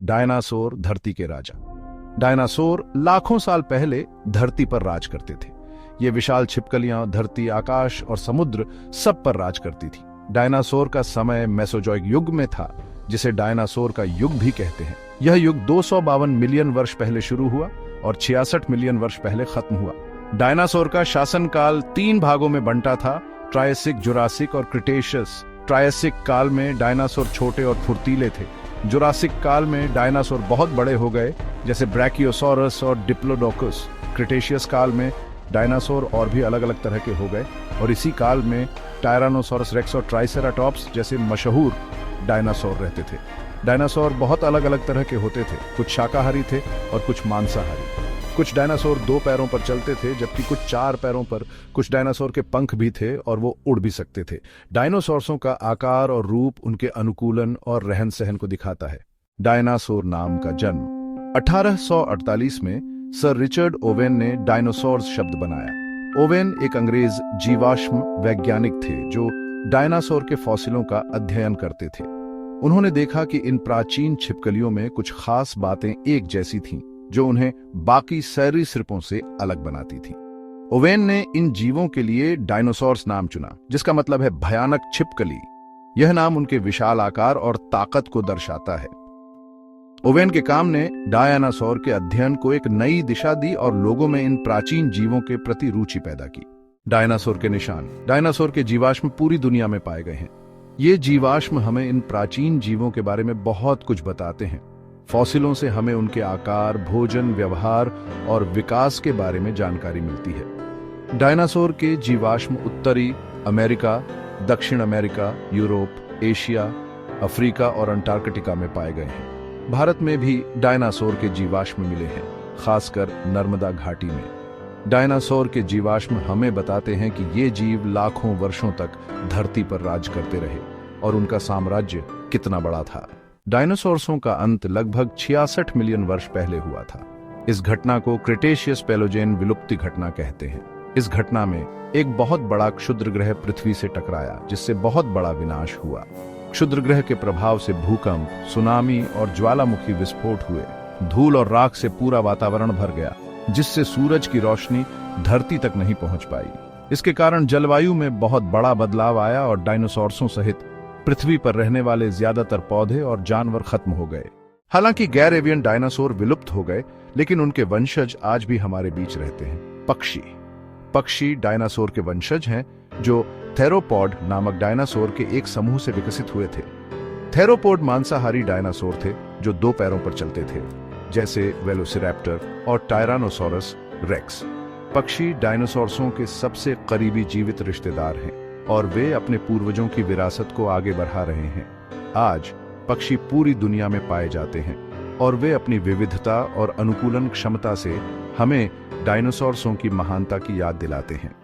Dinosaur धरती के राजा। Dinosaur लाखों साल पहले धरती पर राज करते थे। ये विशाल छिपकलियां धरती, आकाश और समुद्र सब पर राज करती थी। डायनासोर का समय मेसोजोइक युग में था, जिसे डायनासोर का युग भी कहते हैं। यह युग 252 मिलियन वर्ष पहले शुरू हुआ और 66 मिलियन वर्ष पहले खत्म हुआ। डायनासोर का शासनकाल 3 भागों में बंटा था: ट्रायसिक, जुरासिक और क्रिटेशियस। ट्रायसिक काल में डायनासोर छोटे और फुर्तीले थे। जुरासिक काल में डायनासोर बहुत बड़े हो गए, जैसे ब्रैकियोसॉरस और डिप्लोडोकस। क्रिटेशियस काल में डायनासोर और भी अलग अलग तरह के हो गए, और इसी काल में टायरानोसोरस रेक्स और ट्राइसेराटॉप्स जैसे मशहूर डायनासोर रहते थे। डायनासोर बहुत अलग अलग तरह के होते थे, कुछ शाकाहारी थे और कुछ मांसाहारी। कुछ डायनासोर 2 पैरों पर चलते थे, जबकि कुछ 4 पैरों पर। कुछ डायनासोर के पंख भी थे और वो उड़ भी सकते थे। डायनासोर्सों का आकार और रूप उनके अनुकूलन और रहन सहन को दिखाता है। डायनासोर नाम का जन्म 1848 में सर रिचर्ड ओवेन ने डायनासोर्स शब्द बनाया। ओवेन एक अंग्रेज जीवाश्म वैज्ञानिक थे जो डायनासोर के फॉसिलों का अध्ययन करते थे। उन्होंने देखा कि इन प्राचीन छिपकलियों में कुछ खास बातें एक जैसी थीं, जो उन्हें बाकी सरीसृपों से अलग बनाती थी। ओवेन ने इन जीवों के लिए डायनासोर्स नाम चुना, जिसका मतलब है भयानक छिपकली। यह नाम उनके विशाल आकार और ताकत को दर्शाता है। ओवेन के काम ने डायनासोर के अध्ययन को एक नई दिशा दी और लोगों में इन प्राचीन जीवों के प्रति रुचि पैदा की। डायनासोर के निशान। डायनासोर के जीवाश्म पूरी दुनिया में पाए गए हैं। ये जीवाश्म हमें इन प्राचीन जीवों के बारे में बहुत कुछ बताते हैं। फॉसिलों से हमें उनके आकार, भोजन, व्यवहार और विकास के बारे में जानकारी मिलती है। डायनासोर के जीवाश्म उत्तरी अमेरिका, दक्षिण अमेरिका, यूरोप, एशिया, अफ्रीका और अंटार्कटिका में पाए गए हैं। भारत में भी डायनासोर के जीवाश्म मिले हैं, खासकर नर्मदा घाटी में। डायनासोर के जीवाश्म हमें बताते हैं कि ये जीव लाखों वर्षों तक धरती पर राज करते रहे और उनका साम्राज्य कितना बड़ा था। डायनासोर्सों का अंत लगभग 66 मिलियन वर्ष पहले हुआ था। इस घटना को क्रिटेशियस पेलोजेन विलुप्ति घटना कहते हैं। इस घटना में एक बहुत बड़ा क्षुद्र ग्रह पृथ्वी से टकराया, जिससे बहुत बड़ा विनाश हुआ। क्षुद्र ग्रह के प्रभाव से भूकंप, सुनामी और ज्वालामुखी विस्फोट हुए। धूल और राख से पूरा वातावरण भर गया, जिससे सूरज की रोशनी धरती तक नहीं पहुंच पाई। इसके कारण जलवायु में बहुत बड़ा बदलाव आया और डायनासोर्सों सहित पृथ्वी पर रहने वाले ज्यादातर पौधे और जानवर खत्म हो गए। हालांकि गैर एवियन डायनासोर विलुप्त हो गए, लेकिन उनके वंशज आज भी हमारे बीच रहते हैं। पक्षी डायनासोर के वंशज हैं, जो थेरोपॉड नामक डायनासोर के एक समूह से विकसित हुए थे। थेरोपॉड मांसाहारी डायनासोर थे जो 2 पैरों पर चलते थे, जैसे वेलोसिरैप्टर और टायरानोसोरस रेक्स। पक्षी डायनासोर्सों के सबसे करीबी जीवित रिश्तेदार हैं और वे अपने पूर्वजों की विरासत को आगे बढ़ा रहे हैं। आज पक्षी पूरी दुनिया में पाए जाते हैं और वे अपनी विविधता और अनुकूलन क्षमता से हमें डायनासोर्सों की महानता की याद दिलाते हैं।